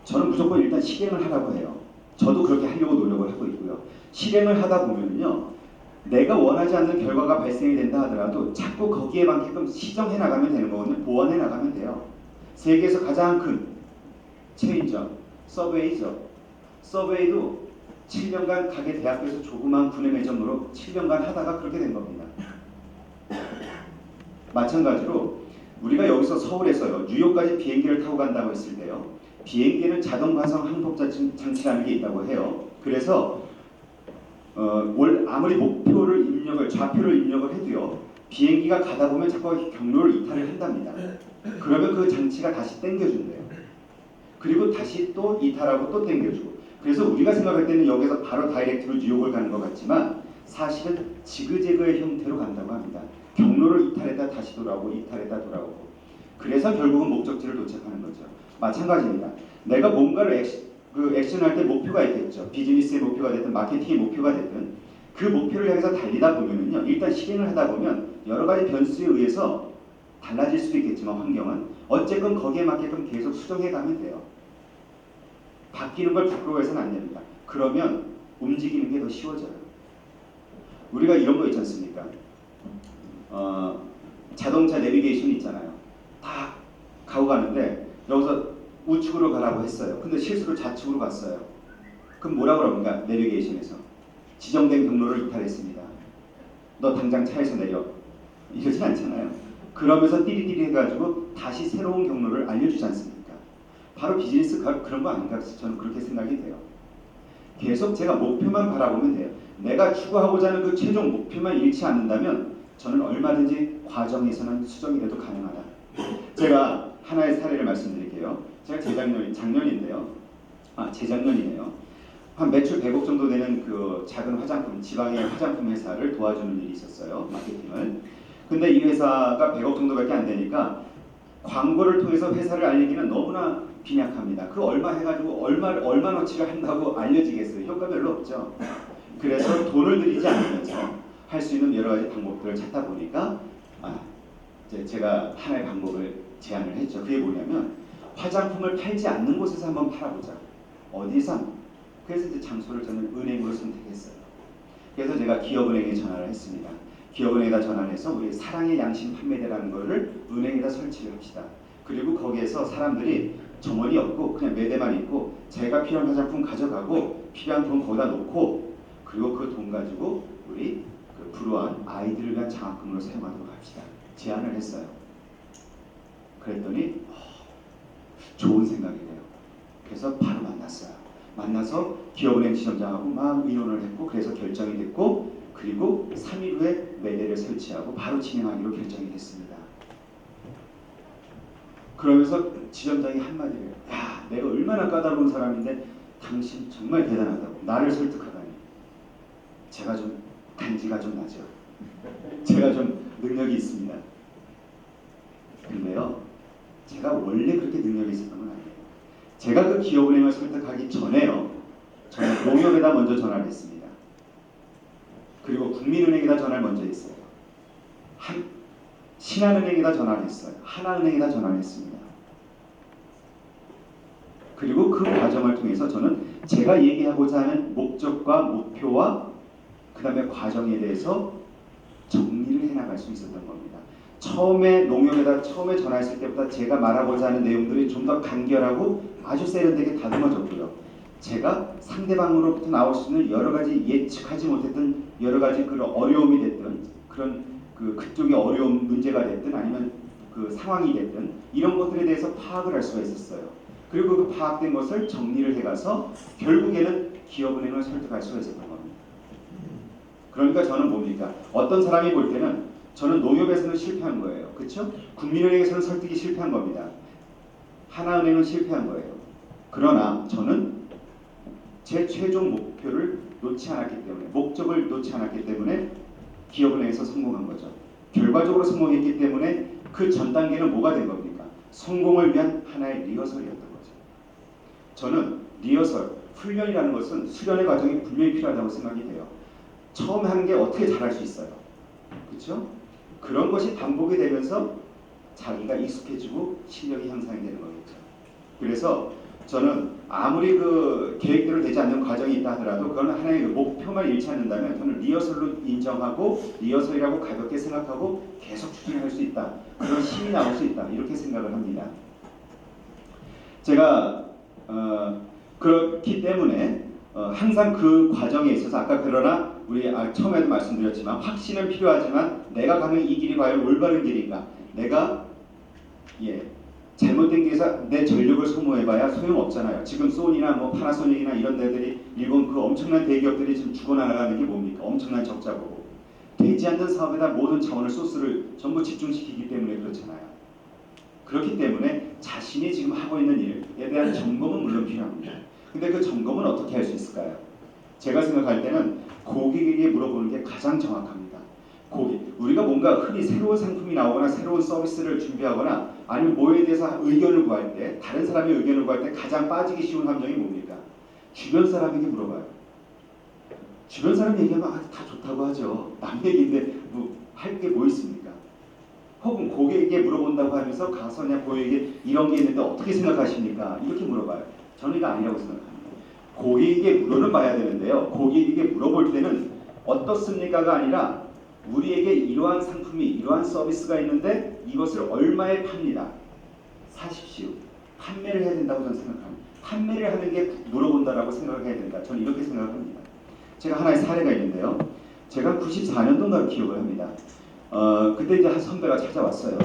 저는 무조건 일단 실행을 하라고 해요. 저도 그렇게 하려고 노력을 하고 있고요. 실행을 하다 보면요, 내가 원하지 않는 결과가 발생이 된다 하더라도 자꾸 거기에 맞게끔 시정해 나가면 되는 거거든요. 보완해 나가면 돼요. 세계에서 가장 큰 체인점, 서브웨이죠. 서브웨이도 7년간 가게 대학교에서 조그만 구내 매점으로 7년간 하다가 그렇게 된 겁니다. 마찬가지로 우리가 여기서 서울에서요, 뉴욕까지 비행기를 타고 간다고 했을 때요, 비행기에는 자동 과성 항법 장치라는 게 있다고 해요. 그래서 아무리 목표를 입력을, 좌표를 입력을 해도요, 비행기가 가다 보면 자꾸 경로를 이탈을 한답니다. 그러면 그 장치가 다시 땡겨준대요. 그리고 다시 또 이탈하고 또 땡겨주고. 그래서 우리가 생각할 때는 여기서 바로 다이렉트로 뉴욕을 가는 것 같지만 사실은 지그재그의 형태로 간다고 합니다. 경로를 이탈했다 다시 돌아오고 이탈했다 돌아오고. 그래서 결국은 목적지를 도착하는 거죠. 마찬가지입니다. 내가 뭔가를 액션할 때 목표가 있겠죠. 비즈니스의 목표가 됐든 마케팅의 목표가 됐든 그 목표를 향해서 달리다 보면은요, 일단 실행을 하다 보면 여러 가지 변수에 의해서 달라질 수도 있겠지만 환경은 어쨌건 거기에 맞게끔 계속 수정해 가면 돼요. 바뀌는 걸 부끄러워해서는 안 됩니다. 그러면 움직이는 게 더 쉬워져요. 우리가 이런 거 있지 않습니까? 자동차 내비게이션 있잖아요. 다 가고 가는데 여기서 우측으로 가라고 했어요. 근데 실수로 좌측으로 갔어요. 그럼 뭐라고 그럽니까? 내비게이션에서 지정된 경로를 이탈했습니다. 너 당장 차에서 내려. 이러진 않잖아요. 그러면서 띠리띠리 해가지고 다시 새로운 경로를 알려주지 않습니까? 바로 비즈니스가 그런 거 아닌가 저는 그렇게 생각이 돼요. 계속 제가 목표만 바라보면 돼요. 내가 추구하고자 하는 그 최종 목표만 잃지 않는다면 저는 얼마든지 과정에서는 수정이라도 가능하다. 제가 하나의 사례를 말씀드릴게요. 제가 재작년인데요. 재작년이네요. 한 매출 100억 정도 되는 그 작은 화장품, 지방의 화장품 회사를 도와주는 일이 있었어요. 마케팅을. 근데 이 회사가 100억 정도밖에 안 되니까 광고를 통해서 회사를 알리기는 너무나 빈약합니다. 그 얼마 해가지고 얼마어치를 한다고 알려지겠어요. 효과 별로 없죠. 그래서 돈을 들이지 않으면서 할 수 있는 여러 가지 방법들을 찾다 보니까 제가 하나의 방법을 제안을 했죠. 그게 뭐냐면 화장품을 팔지 않는 곳에서 한번 팔아보자. 어디서? 그래서 이제 장소를 저는 은행으로 선택했어요. 그래서 제가 기업은행에 전화를 했습니다. 기업은행에다 전화를 해서 우리 사랑의 양심 판매대라는 거를 은행에다 설치를 합시다. 그리고 거기에서 사람들이 점원이 없고 그냥 매대만 있고 제가 필요한 화장품 가져가고 필요한 돈 거기다 놓고 그리고 그 돈 가지고 우리 그 불우한 아이들을 위한 장학금으로 사용하도록 합시다. 제안을 했어요. 그랬더니 좋은 생각이래요. 그래서 바로 만났어요. 만나서 기업은행 지점장하고 막 의논을 했고 그래서 결정이 됐고 그리고 3일 후에 매대를 설치하고 바로 진행하기로 결정이 됐습니다. 그러면서 지점장이 한마디를 해요. 야, 내가 얼마나 까다로운 사람인데 당신 정말 대단하다고. 나를 설득하다니. 제가 좀 간지가 좀 나죠. 제가 좀 능력이 있습니다. 근데요, 제가 원래 그렇게 능력이 있었던 건 아니에요. 제가 그 기업은행을 설득하기 전에요, 저는 농협에다 먼저 전화를 했습니다. 그리고 국민은행에다 전화를 먼저 했어요. 신한은행에다 전화를 했어요. 하나은행에다 전화를 했습니다. 그리고 그 과정을 통해서 저는 제가 얘기하고자 하는 목적과 목표와 그 다음에 과정에 대해서 정리를 해나갈 수 있었던 겁니다. 처음에 농협에다 처음에 전화했을 때보다 제가 말하고자 하는 내용들이 좀 더 간결하고 아주 세련되게 다듬어졌고요. 제가 상대방으로부터 나올 수 있는 여러 가지 예측하지 못했던 여러 가지 그런 어려움이 됐든 그런 그쪽의 어려운 문제가 됐든 아니면 그 상황이 됐든 이런 것들에 대해서 파악을 할 수가 있었어요. 그리고 그 파악된 것을 정리를 해가서 결국에는 기업은행을 설득할 수가 있었던 겁니다. 그러니까 저는 뭡니까? 어떤 사람이 볼 때는 저는 농협에서는 실패한 거예요. 그렇죠? 국민은행에서는 설득이 실패한 겁니다. 하나은행은 실패한 거예요. 그러나 저는 제 최종 목표를 놓지 않았기 때문에 목적을 놓지 않았기 때문에 기업은행에서 성공한 거죠. 결과적으로 성공했기 때문에 그 전 단계는 뭐가 된 겁니까? 성공을 위한 하나의 리허설이었던 거죠. 저는 리허설, 훈련이라는 것은 수련의 과정이 분명히 필요하다고 생각이 돼요. 처음 하는 게 어떻게 잘할 수 있어요? 그렇죠? 그런 것이 반복이 되면서 자기가 익숙해지고 실력이 향상이 되는 거겠죠. 그래서 저는 아무리 그 계획대로 되지 않는 과정이 있다 하더라도 그건 하나의 그 목표만 잃지 않는다면 저는 리허설로 인정하고 리허설이라고 가볍게 생각하고 계속 추진할 수 있다. 그런 힘이 나올 수 있다. 이렇게 생각을 합니다. 제가 그렇기 때문에 항상 그 과정에 있어서 아까 그러나 우리 처음에도 말씀드렸지만 확신은 필요하지만 내가 가는 이 길이 과연 올바른 길인가? 내가 잘못된 길에서 내 전력을 소모해봐야 소용없잖아요. 지금 소니나 뭐 파나소닉이나 이런 데들이 일본 그 엄청난 대기업들이 지금 죽어나가는 게 뭡니까? 엄청난 적자 보고 되지 않는 사업에다 모든 자원을 소스를 전부 집중시키기 때문에 그렇잖아요. 그렇기 때문에 자신이 지금 하고 있는 일에 대한 점검은 물론 필요합니다. 근데 그 점검은 어떻게 할 수 있을까요? 제가 생각할 때는 고객에게 물어보는 게 가장 정확합니다. 우리가 뭔가 흔히 새로운 상품이 나오거나 새로운 서비스를 준비하거나 아니면 뭐에 대해서 의견을 구할 때 다른 사람의 의견을 구할 때 가장 빠지기 쉬운 함정이 뭡니까? 주변 사람에게 물어봐요. 주변 사람 얘기하면 다 좋다고 하죠. 남 얘기인데 할 게 뭐 있습니까? 혹은 고객에게 물어본다고 하면서 가서 그냥 고객에게 이런 게 있는데 어떻게 생각하십니까? 이렇게 물어봐요. 저는 이거 아니라고 생각합니다. 고객에게 물어는 봐야 되는데요. 고객에게 물어볼 때는 어떻습니까가 아니라 우리에게 이러한 상품이 이러한 서비스가 있는데 이것을 얼마에 팝니다. 사십시오. 판매를 해야 된다고 저는 생각합니다. 판매를 하는 게 물어본다라고 생각을 해야 된다. 저는 이렇게 생각합니다. 제가 하나의 사례가 있는데요. 제가 94년도인가 기억을 합니다. 그때 이제 한 선배가 찾아왔어요.